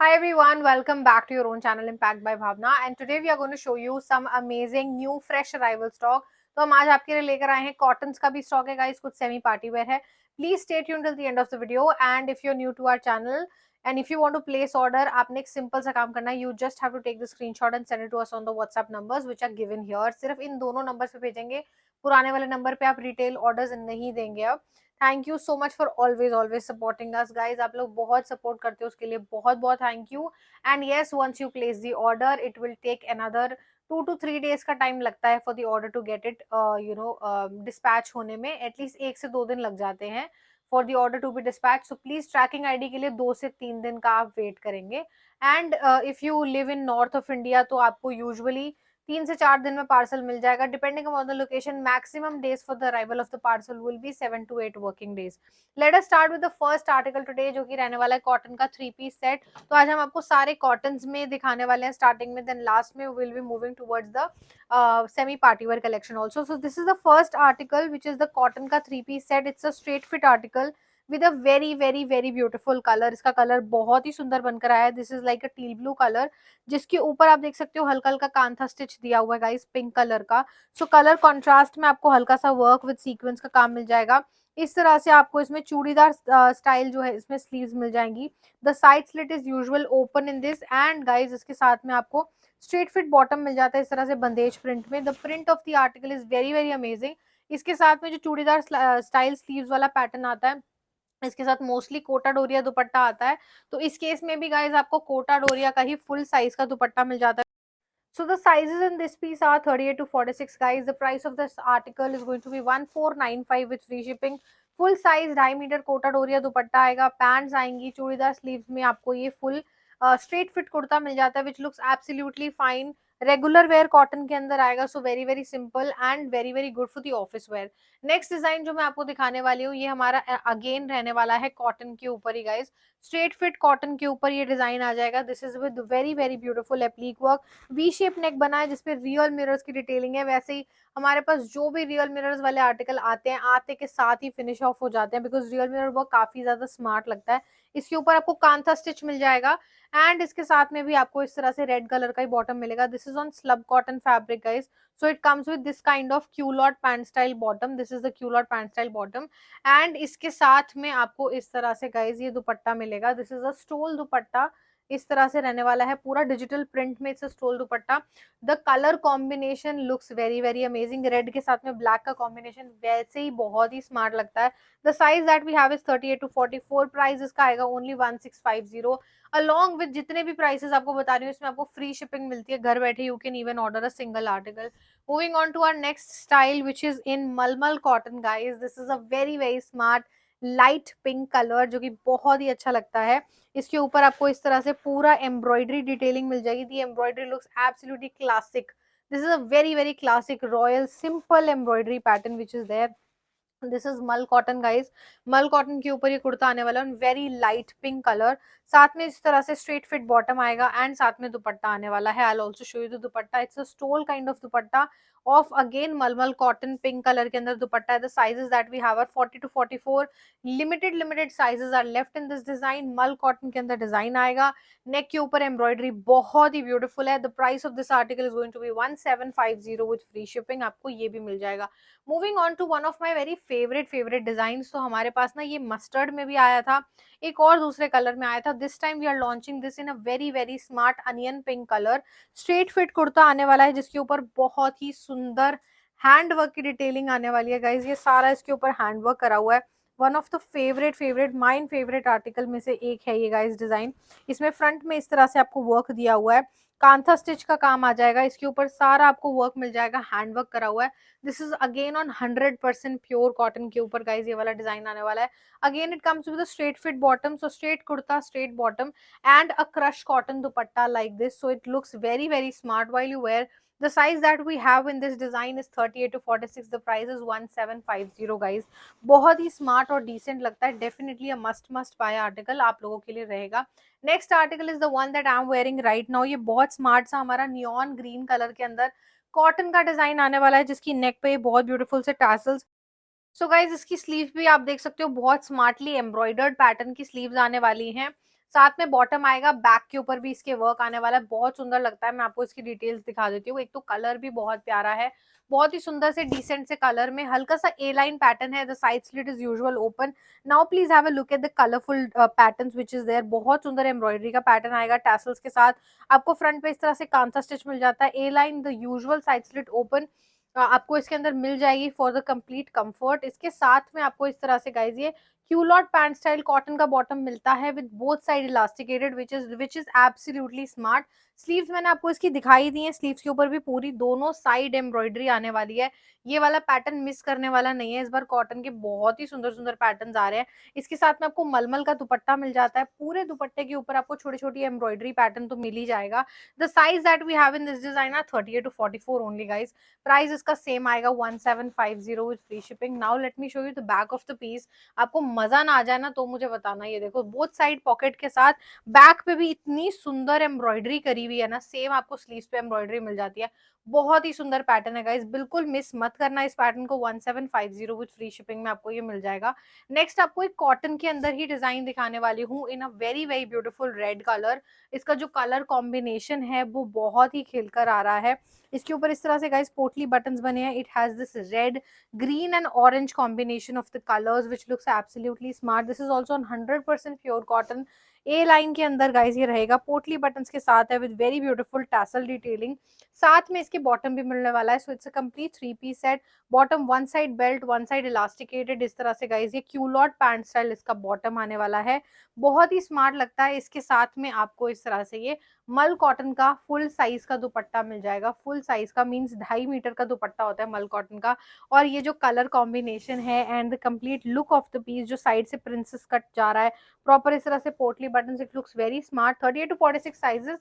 Hi everyone, welcome back to your own channel Impact by Bhavna and today we are going to show you some amazing new fresh arrival stock. तो हम आज आपके लिए लेकर आए हैं cottons का भी स्टॉक है गाइस, कुछ सेमी पार्टी वेयर है. Please stay tuned till the end of the video and if you are new to our channel and if you want to place order, आपने एक सिंपल सा काम करना है. You just have to take the screenshot and send it to us on the WhatsApp numbers which are given here. सिर्फ इन दोनों numbers पे भेजेंगे, पुराने वाले नंबर पे आप रिटेल ऑर्डर्स नहीं देंगे. अब thank you so much for always supporting us guys. आप लोग बहुत सपोर्ट करते हो, उसके लिए बहुत बहुत thank you. And yes, once you place the order it will take another 2 to 3 days का टाइम लगता है for the order to get it dispatch होने में. एटलीस्ट 1 से 2 दिन लग जाते हैं for the order to be dispatch. So please tracking ID के लिए 2 से 3 दिन का आप वेट करेंगे. And if you live in north of India तो आपको यूजुअली 3 से 4 दिन में पार्सल मिल जाएगा. Depending upon the location, maximum days for the arrival of the parcel will be 7 to 8 working days. Let us start with the first article today, जो कि रहने वाला है कॉटन का 3 पीस सेट. तो आज हम आपको सारे कॉटन्स में दिखाने वाले हैं स्टार्टिंग में, देन लास्ट में will be moving towards the semi party wear collection also. So this is the first article which is the cotton का 3 piece set. It's a straight fit article with a very very very beautiful colour. इसका colour बहुत ही सुंदर बनकर आया है. This is like a teal blue colour, जिसके ऊपर आप देख सकते हो हल्का हल्का कांथा स्टिच दिया हुआ है गाइस, पिंक कलर का. सो कलर कॉन्ट्रास्ट में आपको हल्का सा वर्क विद सीक्वेंस का काम मिल जाएगा. इस तरह से आपको इसमें चूड़ीदार स्टाइल जो है, इसमें स्लीव्स मिल जाएंगी. The side slit is usual open in this and guys इसके साथ में आपको स्ट्रेट फिट बॉटम मिल जाता है इस तरह से बंदेज प्रिंट में. The print of the article is very very amazing. इसके साथ में जो चूड़ीदार स्टाइल स्लीव्स वाला पैटर्न आता है, इसके साथ मोस्टली कोटा डोरिया दुपट्टा आता है. तो इस केस में भी गाइज आपको कोटा डोरिया का ही फुल साइज का दुपट्टा मिल जाता है. So the sizes in this piece are 38 to 46 guys. The price of this article is going to be 1495 with free shipping. Full size 2.5 metre Kota Doria dupatta आएगा. पैंट्स आएंगी चूड़ीदार स्लीव्स में. आपको ये फुल स्ट्रेट फिट कुर्ता मिल जाता है which looks absolutely fine. Regular wear cotton के अंदर आएगा. So very very simple and very very good for the office where. Next design जो मैं आपको दिखाने वाली हूँ, ये हमारा अगेन रहने वाला है कॉटन के ऊपर ही गाइज. स्ट्रेट फिट कॉटन के ऊपर ये डिजाइन आ जाएगा. This is with very very beautiful एप्लीक work. V shape नेक बना है जिसपे रियल मिरर्स की डिटेलिंग है. वैसे ही हमारे पास जो भी रियल मिरर्स वाले आर्टिकल आते हैं, आते के साथ ही फिनिश ऑफ हो जाते हैं, बिकॉज रियल मिरर वर्क काफी ज्यादा स्मार्ट लगता है. इसके ऊपर आपको कांथा स्टिच मिल जाएगा एंड इसके साथ में भी आपको इस तरह से रेड कलर का ही बॉटम मिलेगा. This is on slub cotton fabric guys. So it comes with this kind of culotte pant style bottom. This is the culotte pant style bottom and इसके साथ में आपको इस तरह से गाइस ये दुपट्टा मिलेगा. This is a stole dupatta. इस तरह से रहने वाला है, पूरा डिजिटल प्रिंट में. It's stole dupatta. The colour combination looks very very amazing. Red के साथ में ब्लैक का कॉम्बिनेशन वैसे ही बहुत ही स्मार्ट लगता है. The size that we have is 38 to 44. Price इसका आएगा ओनली 1650. अलॉन्ग विद जितने भी प्राइसेस आपको बता रही हूँ, इसमें आपको फ्री शिपिंग मिलती है घर बैठे. You can even order a single article. Moving on to our next style which is in malmal cotton guys. This is a very very smart light pink colour, जो कि बहुत ही अच्छा लगता है. इसके ऊपर आपको इस तरह से पूरा एम्ब्रॉयडरी डिटेलिंग मिल जाएगी. The embroidery looks absolutely classic. This is a very very classic royal simple embroidery pattern which is there. This is mul cotton guys. Mul cotton के ऊपर ये कुर्ता आने वाला है, वेरी लाइट पिंक कलर. साथ में इस तरह से स्ट्रेट फिट बॉटम आएगा एंड साथ में दुपट्टा आने वाला है. I will also show you the dupatta. It's a stole kind of dupatta of again mulmul cotton. Pink colour के अंदर दुपट्टा है. The sizes that we have are 40 to 44. Limited sizes are left in this design. Mul cotton के अंदर design आएगा. Neck के ऊपर embroidery बहुत ही ब्यूटीफुल है. The price of this article is going to be 1750 with free shipping. आपको ये भी मिल जाएगा. Moving on to one of my very favourite design. तो हमारे पास ना ये मस्टर्ड में भी आया था, एक और दूसरे कलर में आया था. This time we are launching this in a very very smart onion pink colour. Straight fit kurta आने वाला है जिसके ऊपर बहुत ही सुंदर हैंड वर्क की डिटेलिंग आने वाली है गाइज. ये सारा इसके ऊपर हैंड वर्क करा हुआ है. One of the favourite mine favourite article में से एक है ये गाइज डिजाइन. इसमें फ्रंट में इस तरह से आपको वर्क दिया हुआ है. कांथा स्टिच का काम आ जाएगा. इसके ऊपर सारा आपको वर्क मिल जाएगा, हैंड वर्क करा हुआ है. This is again on 100% pure cotton के ऊपर गाइज ये वाला डिजाइन आने वाला है. Again it comes with straight fit bottom. So straight kurta, straight bottom and a crush cotton dupatta like this. So it looks very very smart while you wear. The size that we have in this design is 38 to 46. The price is 1750 guys. बहुत ही smart और decent लगता है. Definitely a must buy article आप लोगों के लिए रहेगा. Next article is the one that I am wearing right now. ये बहुत स्मार्ट सा हमारा नियॉन ग्रीन कलर के अंदर कॉटन का डिजाइन आने वाला है, जिसकी नेक पे बहुत ब्यूटीफुल से टैसल्स. सो गाइज इसकी स्लीव भी आप देख सकते हो, बहुत स्मार्टली एम्ब्रॉयडर्ड पैटर्न की स्लीव्स आने वाली हैं. साथ में बॉटम आएगा, बैक के ऊपर भी इसके वर्क आने वाला है, बहुत सुंदर लगता है। मैं आपको इसकी डिटेल्स दिखा देती हूँ। एक तो कलर भी बहुत प्यारा है, बहुत ही सुंदर से डिसेंट से कलर में, हल्का सा ए लाइन पैटर्न है। The side slit is usual open. Now please have a look at the colourful patterns which is there. बहुत सुंदर एम्ब्रॉयडरी का पैटर्न आएगा टैसल्स के साथ। आपको फ्रंट पे इस तरह से कांथा स्टिच मिल जाता है, A line the usual side slit open आपको इसके अंदर मिल जाएगी फॉर द कंप्लीट कंफर्ट। इसके साथ में आपको इस तरह से गाइज ये क्यूलॉट पैंट स्टाइल कॉटन का बॉटम मिलता है with both side elasticated which is absolutely smart. Sleeves मैंने आपको इसकी दिखाई दी है, स्लीव्स के ऊपर भी पूरी दोनों साइड एम्ब्रॉयडरी आने वाली है। ये वाला पैटर्न मिस करने वाला नहीं है। इस बार कॉटन के बहुत ही सुंदर सुंदर पैटर्न आ रहे हैं। इसके साथ में आपको मलमल का दुपट्टा मिल जाता है, पूरे दुपट्टे के ऊपर आपको छोटी छोटी एम्ब्रॉयडरी पैटर्न तो मिल ही जाएगा। The size that we have in this design are 38 to 44 only guys. Price इसका सेम आएगा 1750 with free shipping. Now let me show you the back of the piece. आपको मजा ना आ जाए ना तो मुझे बताना। ये देखो बोथ साइड पॉकेट के साथ बैक पे भी इतनी सुंदर एम्ब्रॉयडरी करी हुई है ना, सेम आपको स्लीव्स पे एम्ब्रॉयडरी मिल जाती है। बहुत ही सुंदर पैटर्न है गाइस, बिल्कुल मिस मत करना इस पैटर्न को। 1750 विद फ्री शिपिंग में आपको ये मिल जाएगा। नेक्स्ट आपको एक कॉटन के अंदर ही डिजाइन दिखाने वाली हूँ in a very very beautiful red colour. इसका जो कलर कॉम्बिनेशन है वो बहुत ही खिलकर आ रहा है। इसके ऊपर इस तरह से गाइस पोटली बटन्स बने हैं। It has this red, green and orange combination of the colors which looks absolutely smart. This is also on 100% pure cotton. A line के अंदर गाइस ये रहेगा, पोटली बटन्स के साथ है with very beautiful tassel detailing. साथ में इसके बॉटम भी मिलने वाला है। So it's a complete three piece set. Bottom one side belt, one side elasticated, इस तरह से गाइस ये क्यूलॉट पैंट स्टाइल इसका बॉटम आने वाला है। बहुत ही स्मार्ट लगता है। इसके साथ में आपको इस तरह से ये मल कॉटन का फुल साइज का दुपट्टा मिल जाएगा। फुल साइज का मीन्स 2.5 मीटर का दुपट्टा होता है मल कॉटन का। और ये जो कलर कॉम्बिनेशन है and the complete look of the piece, जो साइड से प्रिंसेस कट जा रहा है प्रॉपर इस तरह से potli button, it looks very smart. 38 to 46 sizes.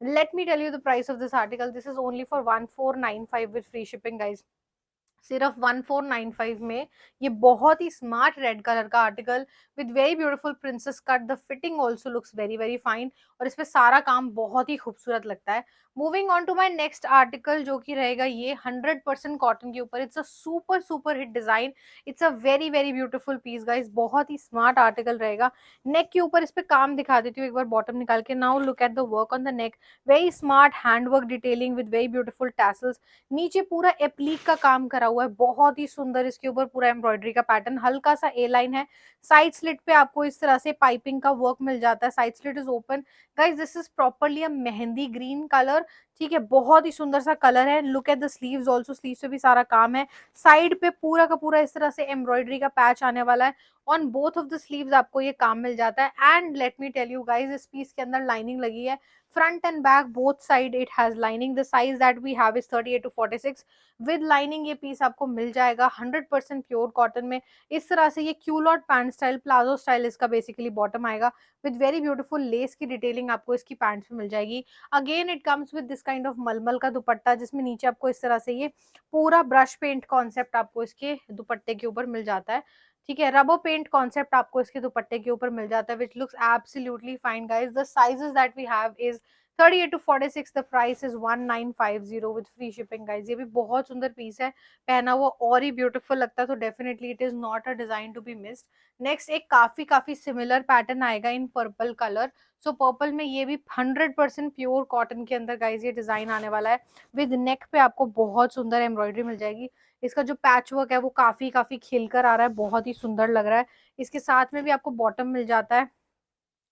Let me tell you the price of this article. This is only for 1495 with free shipping guys. सिर्फ 1495 में ये बहुत ही स्मार्ट रेड कलर का article with very beautiful princess cut. The fitting also looks very very fine और इस पे सारा काम बहुत ही खूबसूरत लगता है। Moving on to my next article जो कि रहेगा ये 100% कॉटन के ऊपर। It's a super super hit design. It's a very very beautiful piece guys, बहुत ही स्मार्ट आर्टिकल रहेगा। नेक के ऊपर इस पे काम दिखा देती हूँ एक बार बॉटम निकाल के। Now look at the work on the neck. Very smart hand work detailing with very beautiful tassels. नीचे पूरा एप्लीक का काम करा हुआ है, बहुत ही सुंदर। इसके ऊपर पूरा एम्ब्रॉयडरी का पैटर्न, हल्का सा ए लाइन है। साइड स्लिट पे आपको इस तरह से पाइपिंग का वर्क मिल जाता है। Side slit is open guys. This is properly a mehndi green colour. ठीक है, बहुत ही सुंदर सा कलर है। Look at the sleeves also, sleeves पे भी सारा काम है। साइड पे पूरा का पूरा इस तरह से एम्ब्रॉयडरी का पैच आने वाला है। On both of the sleeves आपको ये काम मिल जाता है। And let me tell you guys, इस पीस के अंदर लाइनिंग लगी है। front and back both side it has lining. The size that we have is 38 to 46 with lining। ये पीस आपको मिल जाएगा 100% प्योर कॉटन में। इस तरह से ये culotte pant style, palazzo style इसका बेसिकली बॉटम आएगा विद वेरी ब्यूटीफुल लेस की डिटेलिंग आपको इसकी पैंट्स में मिल जाएगी। Again it comes with this kind of मलमल का दुपट्टा जिसमें नीचे आपको इस तरह से ये पूरा ब्रश पेंट कॉन्सेप्ट आपको इसके दुपट्टे के ऊपर मिल जाता है। ठीक है, रबर पेंट कॉन्सेप्ट आपको इसके दुपट्टे के ऊपर मिल जाता है which looks absolutely fine guys. The sizes that we have is 38 to 46। The price is 1950 with free shipping guys. ये भी बहुत सुंदर पीस है, पहना हुआ और ही ब्यूटीफुल लगता है। तो definitely it is not a design to be missed. Next एक काफी काफी सिमिलर पैटर्न आएगा in purple colour. So purple में ये भी 100% प्योर कॉटन के अंदर गाइस ये डिजाइन आने वाला है। विद नेक पे आपको बहुत सुंदर एम्ब्रॉयडरी मिल जाएगी। इसका जो पैच वर्क है वो काफी काफी खिलकर आ रहा है, बहुत ही सुंदर लग रहा है। इसके साथ में भी आपको बॉटम मिल जाता है।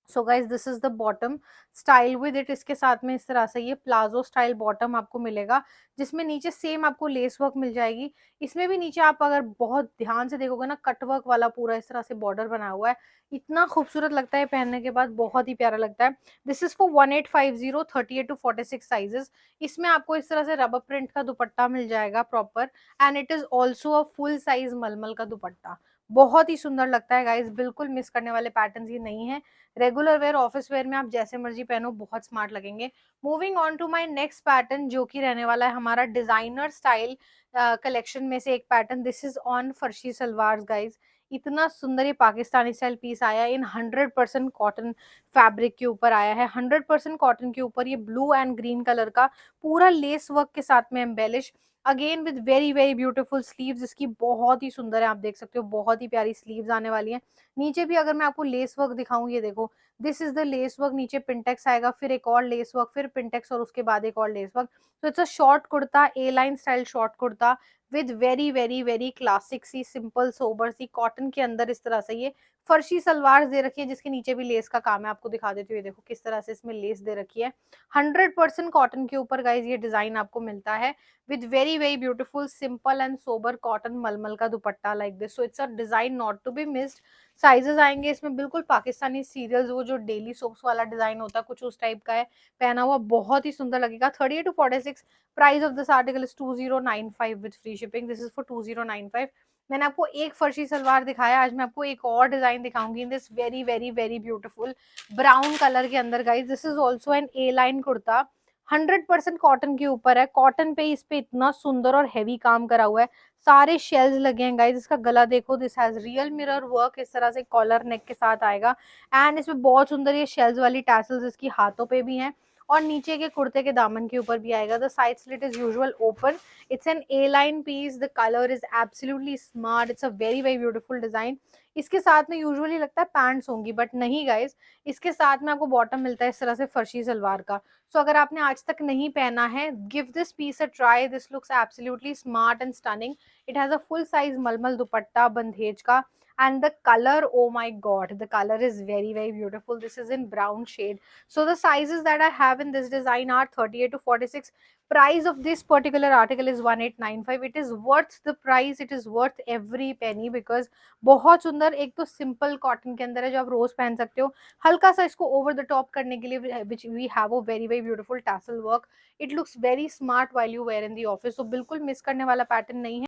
So guys this is the bottom style with it. इसके साथ में इस तरह से ये प्लाजो स्टाइल बॉटम आपको मिलेगा जिसमें नीचे सेम आपको लेस वर्क मिल जाएगी। इसमें भी नीचे आप अगर बहुत ध्यान से देखोगे ना, कट वर्क वाला पूरा इस तरह से बॉर्डर बना हुआ है। इतना खूबसूरत लगता है पहनने के बाद, बहुत ही प्यारा लगता है। This is for 1850, 38 to 46 sizes. इसमें आपको इस तरह से रबर प्रिंट का दुपट्टा मिल जाएगा proper. And it is also a full size मलमल का दुपट्टा। बहुत ही सुंदर लगता है गाइज, बिल्कुल मिस करने वाले पैटर्न ये नहीं है। रेगुलर वेयर, ऑफिस वेयर में आप जैसे मर्जी पहनो, बहुत स्मार्ट लगेंगे। Moving on to my next pattern जो कि रहने वाला है हमारा डिजाइनर स्टाइल कलेक्शन में से एक pattern. This is on farshi salwar guys. इतना सुंदर ये पाकिस्तानी स्टाइल पीस आया है इन 100% कॉटन फैब्रिक के ऊपर आया है। 100% कॉटन के ऊपर ये ब्लू एंड ग्रीन कलर का पूरा लेस वर्क के साथ में embellish. Again with very very beautiful sleeves. इसकी बहुत ही सुंदर है, आप देख सकते हो बहुत ही प्यारी स्लीव्स आने वाली हैं। नीचे भी अगर मैं आपको लेस वर्क दिखाऊं, ये देखो, this is the lace work, नीचे पिंटेक्स आएगा, फिर एक और लेस वर्क, फिर पिंटेक्स और उसके बाद एक और लेस वर्क। तो it's a short kurta, A line style short kurta with very very very classic सी सिंपल सोबर सी कॉटन के अंदर इस तरह से ये फर्शी सलवार दे रखी है, जिसके नीचे भी लेस का काम है। आपको दिखा देती हूँ, ये देखो किस तरह से इसमें लेस दे रखी है। 100% कॉटन के ऊपर गाइज ये डिजाइन आपको मिलता है with very very beautiful simple and sober cotton mulmul का dupatta like this. So it's a design not to be missed. Sizes आएंगे इसमें बिल्कुल पाकिस्तानी सीरियल्स, वो जो डेली सोप्स वाला डिजाइन होता है कुछ उस टाइप का है, पहना हुआ बहुत ही सुंदर लगेगा। 38 to 46। Price of this article is 2095 with free shipping. This is for 2095। मैंने आपको एक फर्शी सलवार दिखाया, आज मैं आपको एक और डिजाइन दिखाऊंगी in this very very very beautiful brown colour के अंदर guys. This is also an A line kurta, 100% cotton के ऊपर है। कॉटन पे इस पे इतना सुंदर और हैवी काम करा हुआ है, सारे शेल्स लगे हैं गाइज। इसका गला देखो, this has real mirror work, इस तरह से कॉलर नेक के साथ आएगा। एंड इसमें बहुत सुंदर ये शेल्स वाली टैसल्स इसकी हाथों पे भी हैं, और नीचे के कुर्ते के दामन के ऊपर भी आएगा। The side slit is usual open. It's an A line piece, the colour is absolutely smart, it's a very very beautiful design. इसके साथ में यूजुअली लगता है पैंट्स होंगी, बट नहीं गाइज, इसके साथ में आपको बॉटम मिलता है इस तरह से फर्शी सलवार का। सो अगर आपने आज तक नहीं पहना है, give this piece a try, this looks absolutely smart and stunning. It has a full size mulmul dupatta बंधेज का, and the color, oh my god, the color is very very beautiful. This is in brown shade. So the sizes that I have in this design are 38 to 46. Price of this particular article is 1895. It is worth the price, it is worth every penny, because बहुत सुंदर, एक तो simple cotton के अंदर है जो आप रोज पहन सकते हो, हल्का सा इसको ओवर द टॉप करने के लिए which we have a very very beautiful tassel work. It looks very smart while you wear in the office, तो बिल्कुल मिस करने वाला पैटर्न नहीं है।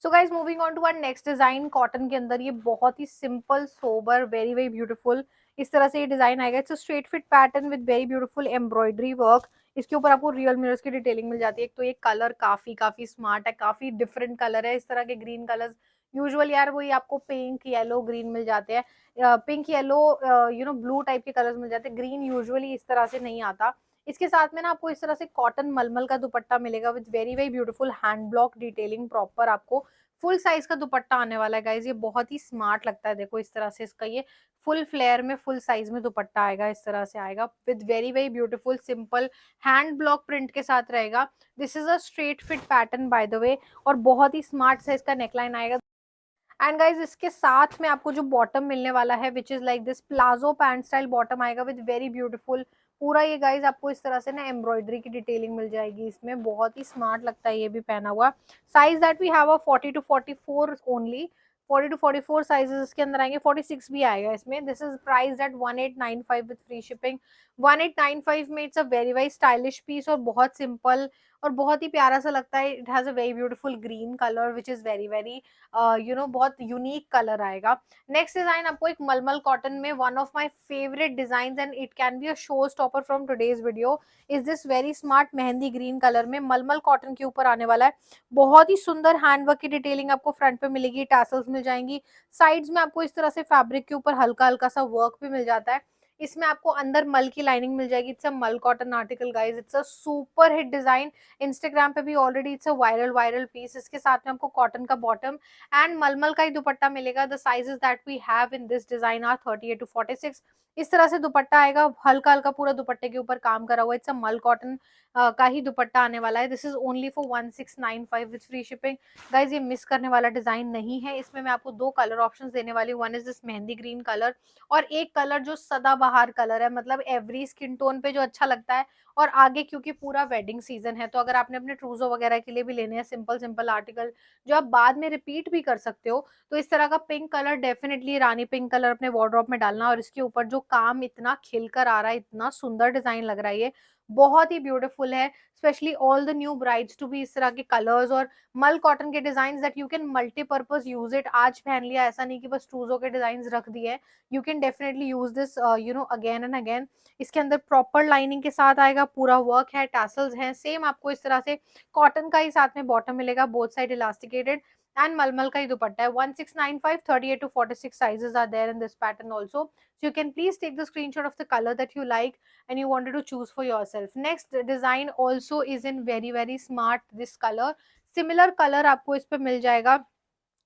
So guys moving on to our next design, cotton के अंदर ये बहुत ही simple sober very very beautiful इस तरह से ये डिजाइन आएगा। It's straight fit pattern with very beautiful embroidery work. इसके ऊपर आपको रियल मिरर्स की डिटेलिंग मिल जाती है। एक तो ये कलर काफी काफी स्मार्ट है, काफी डिफरेंट कलर है। इस तरह के ग्रीन कलर्स यूजुअली यार वही आपको पिंक येलो ग्रीन मिल जाते हैं, पिंक येलो ब्लू टाइप के कलर्स मिल जाते हैं, ग्रीन यूजुअली इस तरह से नहीं आता। इसके साथ में ना आपको इस तरह से कॉटन मलमल का दुपट्टा मिलेगा with very very beautiful hand block detailing, proper आपको फुल साइज का दुपट्टा आने वाला है गाइज। ये बहुत ही स्मार्ट लगता है, देखो इस तरह से इसका ये फुल फ्लेयर में फुल साइज में दुपट्टा आएगा, इस तरह से आएगा with very very beautiful simple hand block print के साथ रहेगा। This is a straight fit pattern by the way, और बहुत ही स्मार्ट साइज का नेकलाइन आएगा। एंड गाइज इसके साथ में आपको जो बॉटम मिलने वाला है which is like this palazzo pant style bottom आएगा विद वेरी ब्यूटीफुल पूरा ये गाइज आपको इस तरह से ना एम्ब्रॉयडरी की डिटेलिंग मिल जाएगी इसमें, बहुत ही स्मार्ट लगता है ये भी पहना हुआ। Size that we have a 40 to 44 only, 40 to 44 sizes इसके अंदर आएंगे, 46 भी आएगा इसमें। This is price at 1895 with free shipping. 1895 में it's a very very stylish piece, और बहुत सिंपल और बहुत ही प्यारा सा लगता है। It has a very beautiful green colour which is very very बहुत यूनिक कलर आएगा। नेक्स्ट डिजाइन आपको एक मलमल कॉटन में, one of my favourite design and it can be a show stopper from today's video, is this very smart mehndi green colour में मलमल cotton के ऊपर आने वाला है। बहुत ही सुंदर हैंडवर्क की डिटेलिंग आपको फ्रंट पे मिलेगी, टैसल्स मिल जाएंगी, साइड्स में आपको इस तरह से फैब्रिक के ऊपर हल्का हल्का सा वर्क भी मिल जाता है। इसमें आपको अंदर मल की लाइनिंग मिल जाएगी। It's a mal cotton article guys, it's a super hit design, Instagram पे भी already it's a viral viral piece. इसके साथ में आपको कॉटन का बॉटम एंड मलमल का ही दुपट्टा मिलेगा। The sizes that we have in this design are 38 to 46। इस तरह से दुपट्टा आएगा, हल्का हल्का पूरा दुपट्टे के ऊपर काम करा हुआ है। इट्स अ मल कॉटन का ही दुपट्टा आने वाला है। This is only for 1695 with free shipping. Guys ये मिस करने वाला डिजाइन नहीं है। इसमें मैं आपको दो कलर ऑप्शन देने वाली हूँ, one is this mehndi green colour, और एक कलर जो सदाबहार कलर है, मतलब एवरी स्किन टोन पे जो अच्छा लगता है। और आगे क्योंकि पूरा वेडिंग सीजन है, तो अगर आपने अपने ट्रूजो वगैरह के लिए भी लेने हैं सिंपल सिंपल आर्टिकल जो आप बाद में रिपीट भी कर सकते हो, तो इस तरह का पिंक कलर डेफिनेटली रानी पिंक कलर अपने वार्डरोब में डालना। और इसके ऊपर जो काम इतना खिलकर आ रहा है, इतना सुंदर डिजाइन लग रहा है, ये बहुत ही ब्यूटीफुल है। Specially all the new brides too भी इस तरह के कलर्स और मल कॉटन के design that you can multipurpose use it. आज पहन लिया, ऐसा नहीं कि बस ट्रूजो के डिजाइन रख दिए, you can definitely use this again and again. इसके अंदर प्रॉपर लाइनिंग के साथ आएगा, पूरा वर्क है, टैसल्स हैं, सेम आपको इस तरह से कॉटन का ही साथ में बॉटम मिलेगा, बोथ साइड इलास्टिकेटेड, एंड मलमल का ही दुपट्टा है। 1695, 38 to 46 sizes are there in this pattern also. So you can please take the screenshot of the color that you like and you wanted to choose for yourself. Next design also is in very very smart this color, similar color आपको इस पे मिल जाएगा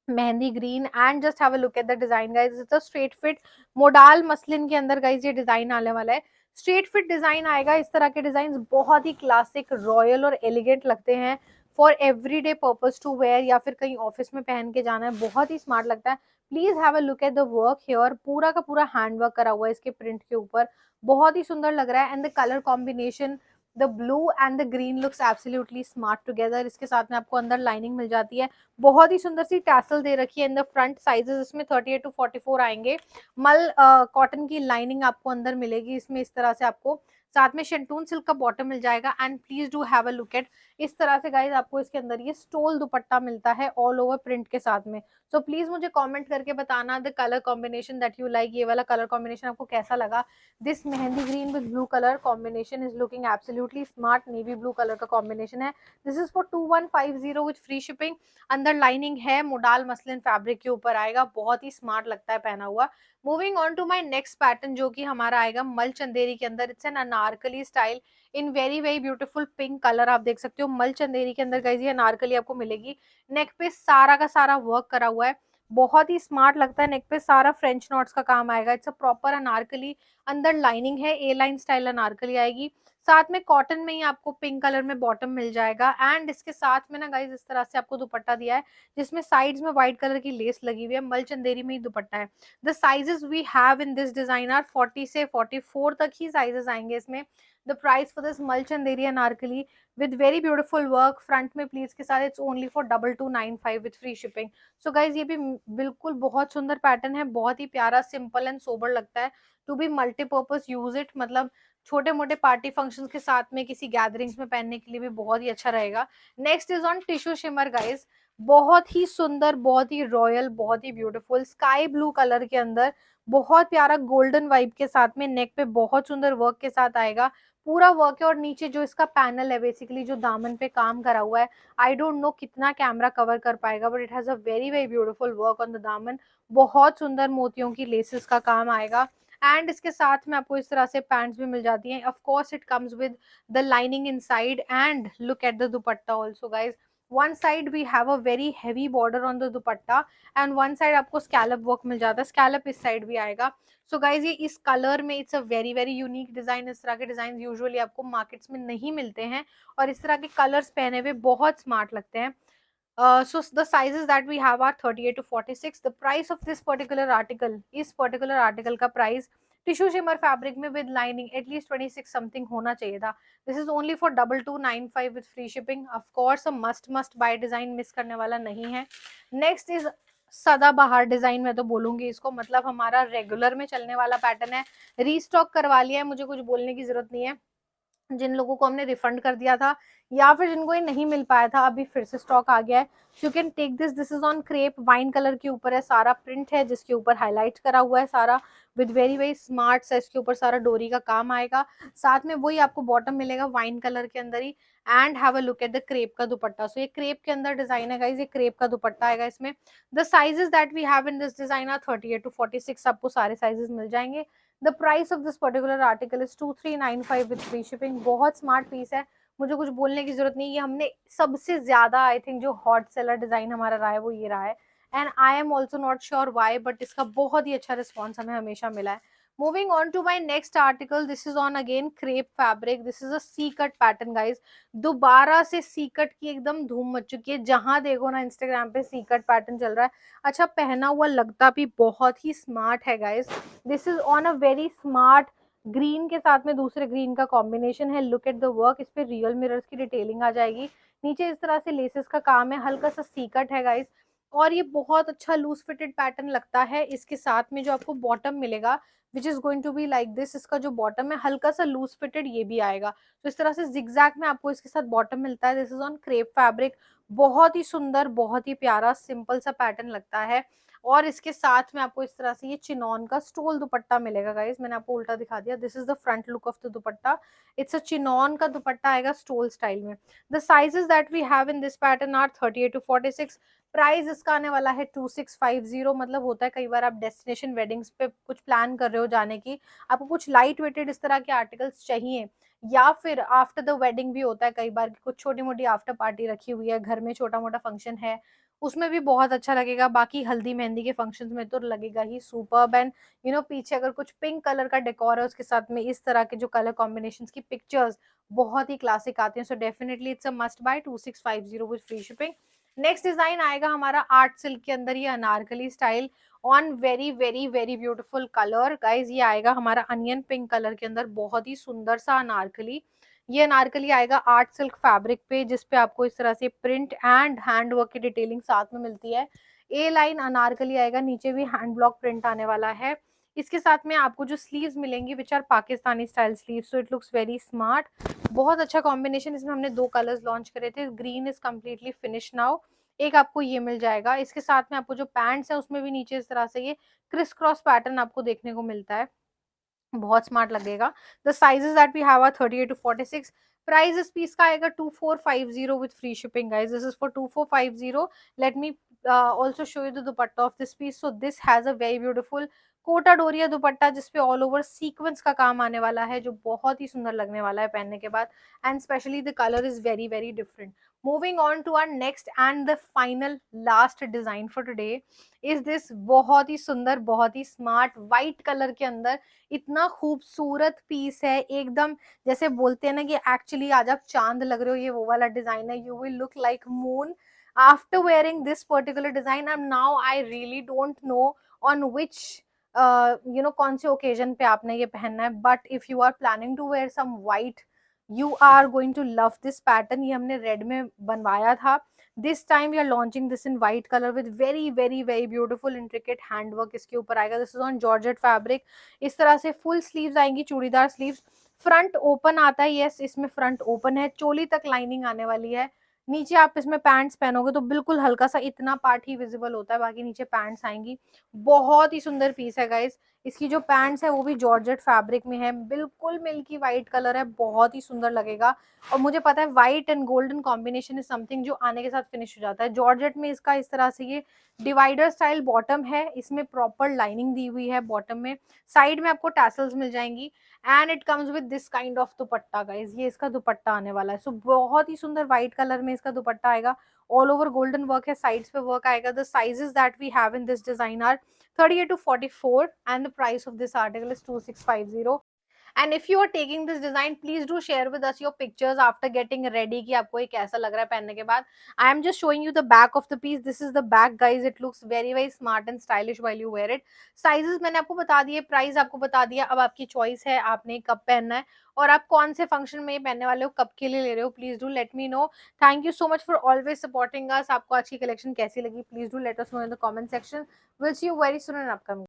mehndi green and just have a look at the design guys, it's a straight fit modal muslin के अंदर guys ये design आने वाला है। स्ट्रेट फिट डिजाइन आएगा। इस तरह के डिजाइन बहुत ही क्लासिक रॉयल और एलिगेंट लगते हैं for everyday purpose to wear, या फिर कहीं ऑफिस में पहन के जाना है, बहुत ही स्मार्ट लगता है। Please have a look at the work here, पूरा का पूरा हैंड वर्क करा हुआ है इसके प्रिंट के ऊपर, बहुत ही सुंदर लग रहा है। And the colour combination, the blue and the green looks absolutely smart together. इसके साथ में आपको अंदर लाइनिंग मिल जाती है, बहुत ही सुंदर सी टैसल दे रखी है इन द फ्रंट। साइजेस इसमें 38 टू 44 आएंगे। मल कॉटन की लाइनिंग आपको अंदर मिलेगी इसमें, इस तरह से आपको साथ में शेंटून सिल्क का बॉटम मिल जाएगा। And please do have a look eight, इस तरह से गाइज आपको इसके अंदर ये स्टोल दुपट्टा मिलता है ऑल ओवर प्रिंट के साथ में। सो प्लीज मुझे कमेंट करके बताना the colour combination that you like, ये वाला कलर कॉम्बिनेशन आपको कैसा लगा। This mehndi green with blue colour combination is looking absolutely smart, navy blue colour का कॉम्बिनेशन है। This is for 2150 with free shipping. अंदर लाइनिंग है, मोडाल मसलिन फैब्रिक के ऊपर आएगा, बहुत ही स्मार्ट लगता है पहना हुआ। Moving on to my next pattern जो कि हमारा आएगा मल चंदेरी के अंदर। It's an Anarkali style in very very beautiful pink colour. आप देख सकते हो मल चंदेरी के अंदर गाइस ये अनारकली आपको मिलेगी। नेक पे सारा का सारा वर्क करा हुआ है, बहुत ही स्मार्ट लगता है। नेक पे सारा फ्रेंच नॉट्स का काम आएगा। इट्स अ प्रॉपर अनारकली, अंदर लाइनिंग है, ए लाइन स्टाइल अनारकली आएगी। साथ में कॉटन में ही आपको पिंक कलर में बॉटम मिल जाएगा। एंड इसके साथ में ना गाइज इस तरह से आपको दुपट्टा दिया है जिसमें साइड्स में व्हाइट कलर की लेस लगी हुई है। मल चंदेरी में ही दुपट्टा है। The sizes we have in this design are 40 से 44 तक ही साइजेस आएंगे इसमें। द प्राइस फॉर दिस मल Chanderi Anarkali with very beautiful work front में प्लीज के साथ, it's only for 2295 with free shipping. So guys ये भी बिल्कुल बहुत सुंदर पैटर्न है, बहुत ही प्यारा, सिंपल एंड सोबर लगता है। To be multipurpose use it, मतलब छोटे मोटे पार्टी फंक्शंस के साथ में किसी गैदरिंग्स में पहनने के लिए भी बहुत ही अच्छा रहेगा। Next is on tissue shimmer guys, बहुत ही सुंदर, बहुत ही रॉयल, बहुत ही ब्यूटीफुल स्काई ब्लू कलर के अंदर, बहुत प्यारा गोल्डन वाइब के साथ में, नेक पे बहुत सुंदर वर्क के साथ आएगा। पूरा वर्क है और नीचे जो इसका पैनल है बेसिकली जो दामन पे काम करा हुआ है, आई डोंट नो कितना कैमरा कवर कर पाएगा but it has a very very beautiful work on the दामन। बहुत सुंदर मोतियों की लेसेस का काम आएगा। एंड इसके साथ में आपको इस तरह से पैंट्स भी मिल जाती हैं। Of course it comes with the lining inside. And look at the dupatta also guys, one side we have a very heavy border on the dupatta and one side आपको स्कैलप वर्क मिल जाता है, स्कैलप इस side भी आएगा। So guys ये इस colour में it's a very very unique design. इस तरह के डिजाइन यूजुअली आपको मार्केट्स में नहीं मिलते हैं और इस तरह के कलर्स पहने हुए बहुत स्मार्ट लगते हैं। So the sizes that we have are 38 to 46. The price of this particular article, इस particular article का price टिश्यू शिमर फैब्रिक में विद लाइनिंग एटलीस्ट 26 समथिंग होना चाहिए था। This is only for 2295 with free shipping. Of course must by design, miss करने वाला नहीं है। नेक्स्ट इज सदाबहार डिजाइन, मैं तो बोलूंगी इसको, मतलब हमारा रेगुलर में चलने वाला पैटर्न है। रीस्टॉक करवा लिया है, मुझे कुछ बोलने की जरूरत नहीं है। जिन लोगों को हमने रिफंड कर दिया था या फिर जिनको ये नहीं मिल पाया था, अभी फिर से स्टॉक आ गया है। You can take this. This is on crepe, wine colour के ऊपर है, सारा प्रिंट है जिसके ऊपर हाईलाइट करा हुआ है सारा, विद वेरी वेरी स्मार्ट सा इसके ऊपर सारा डोरी का काम आएगा। साथ में वही आपको बॉटम मिलेगा वाइन कलर के अंदर ही। And have a look at the crepe का दुपट्टा। सो ये क्रेप के अंदर डिजाइन है गाइज, ये क्रेप का दुपट्टा आएगा इसमें। The sizes that we have in this design are 38 to 46, आपको सारे साइजेस मिल जाएंगे। The price of this particular article is 2395 with free shipping. बहुत स्मार्ट पीस है, मुझे कुछ बोलने की जरूरत नहीं। ये हमने सबसे ज्यादा आई थिंक जो हॉट सेलर डिजाइन हमारा रहा है वो ये रहा है। And I am also not sure why, but इसका बहुत ही अच्छा रिस्पॉन्स हमें हमेशा मिला है। Moving on to my next article, this is on again crepe fabric. This is a C cut pattern guys, दोबारा से सी कट की एकदम धूम मच चुकी है। जहां देखो ना इंस्टाग्राम पे सी कट पैटर्न चल रहा है। अच्छा पहना हुआ लगता भी बहुत ही स्मार्ट है guys. This is on a very smart green के साथ में दूसरे ग्रीन का कॉम्बिनेशन है। लुक एट द वर्क, इस पे रियल मिरर्स की डिटेलिंग आ जाएगी। नीचे इस तरह से लेसेस का काम है, हल्का सा सीकट है गाइस। और ये बहुत अच्छा लूज फिटेड पैटर्न लगता है। इसके साथ में जो आपको बॉटम मिलेगा which is going to be like this, इसका जो बॉटम है हल्का सा लूज फिटेड ये भी आएगा। तो इस तरह से जिगजैग में आपको इसके साथ बॉटम मिलता है। This is on crepe fabric, बहुत ही सुंदर, बहुत ही प्यारा, सिंपल सा पैटर्न लगता है। और इसके साथ में आपको इस तरह से ये चिनॉन का स्टोल दुपट्टा मिलेगा गाइस। मैंने आपको उल्टा दिखा दिया। This is the front look of the dupatta. It's a chinon का दुपट्टा आएगा स्टोल स्टाइल में। The sizes that we have in this pattern are 38 to 46। Price इसका आने वाला है 2650। मतलब होता है कई बार आप डेस्टिनेशन वेडिंग्स पे कुछ प्लान कर रहे हो जाने की, आपको कुछ लाइट वेटेड इस तरह के आर्टिकल्स चाहिए, या फिर आफ्टर द वेडिंग भी होता है कई बार कुछ छोटी मोटी आफ्टर पार्टी रखी हुई है, घर में छोटा मोटा फंक्शन है, उसमें भी बहुत अच्छा लगेगा। बाकी हल्दी मेहंदी के फंक्शंस में तो लगेगा ही सुपर्ब। एंड पीछे अगर कुछ पिंक कलर का डेकोर है उसके साथ में इस तरह के जो कलर कॉम्बिनेशंस की पिक्चर्स बहुत ही क्लासिक आती हैं। So definitely it's a must buy 2650 with free shipping. Next design आएगा हमारा आर्ट सिल्क के अंदर, ये Anarkali style on very very very beautiful colour guys. ये आएगा हमारा अनियन पिंक कलर के अंदर, बहुत ही सुंदर सा अनारकली। ये अनारकली आएगा आर्ट सिल्क फैब्रिक पे, जिसपे आपको इस तरह से प्रिंट एंड हैंड वर्क की डिटेलिंग साथ में मिलती है। ए लाइन अनारकली आएगा, नीचे भी हैंड ब्लॉक प्रिंट आने वाला है। इसके साथ में आपको जो स्लीव्स मिलेंगी which are Pakistani style sleeves, so it looks very smart. बहुत अच्छा कॉम्बिनेशन। इसमें हमने 2 कलर्स लॉन्च करे थे, green is completely finish now. एक आपको ये मिल जाएगा। इसके साथ में आपको जो पैंट्स है उसमें भी नीचे इस तरह से ये क्रिस क्रॉस पैटर्न आपको देखने को मिलता है, बहुत स्मार्ट लगेगा। The sizes that we have are 38 to 46। Price इस पीस का आएगा 2450 with free shipping guys. This is for 2450। Let me also show you the dupatta of this piece. So this has a very beautiful Kota Doria dupatta जिसपे all over sequence का काम आने वाला है, जो बहुत ही सुंदर लगने वाला है पहनने के बाद। And specially the colour is very very different. Moving on to our next and the final last design for today is this, बहुत ही सुंदर बहुत ही स्मार्ट व्हाइट कलर के अंदर इतना खूबसूरत पीस है एकदम, जैसे बोलते हैं ना कि एक्चुअली आज आप चांद लग रहे हो, ये वो वाला डिजाइन है। You will look like moon after wearing this particular design, and now I really don't know on which कौन से ओकेजन पे आपने ये पहनना है, but if you are planning to wear some white you are going to love this pattern. ये हमने red में बनवाया था, this time we are launching this in white colour with very very very beautiful intricate handwork इसके ऊपर आएगा। This is on georgette fabric. इस तरह से फुल स्लीव्स आएंगी, चूड़ीदार स्लीव्स। फ्रंट ओपन आता है, यस इसमें फ्रंट ओपन है, चोली तक लाइनिंग आने वाली है। नीचे आप इसमें पैंट्स पहनोगे तो बिल्कुल हल्का सा इतना पार्ट ही विजिबल होता है, बाकी नीचे पैंट्स आएंगी। बहुत ही सुंदर पीस है गाइस। इसकी जो पैंट्स है वो भी जॉर्जेट फैब्रिक में है, बिल्कुल मिल्की वाइट कलर है, बहुत ही सुंदर लगेगा। और मुझे पता है white and golden combination is something जो आने के साथ फिनिश हो जाता है। जॉर्जेट में इसका इस तरह से ये डिवाइडर स्टाइल बॉटम है, इसमें प्रॉपर लाइनिंग दी हुई है बॉटम में। साइड में आपको टैसल्स मिल जाएंगी and it comes with this kind of dupatta guys. ये इसका दुपट्टा आने वाला है। सो बहुत ही सुंदर व्हाइट कलर में इसका दुपट्टा आएगा, ऑल ओवर गोल्डन वर्क है, साइड्स पे वर्क आएगा। The sizes that we have in this design are 38 to 44 and the price of this article is 2650। And if you are taking this design please do share with us your pictures after getting ready कि आपको ये कैसा लग रहा है पहनने के बाद। I am just showing you the back of the piece. This is the back guys, it looks very very smart and stylish while you wear it. Sizes मैंने आपको बता दिए, प्राइस आपको बता दिया। अब आपकी चॉइस है आपने कब पहनना है और आप कौन से फंक्शन में पहनने वाले हो, कब के लिए ले रहे हो। Please do let me know. Thank you so much for always supporting us. आपको आज की कलेक्शन कैसी लगी please do let us know in the comment section. Will see you very soon in upcoming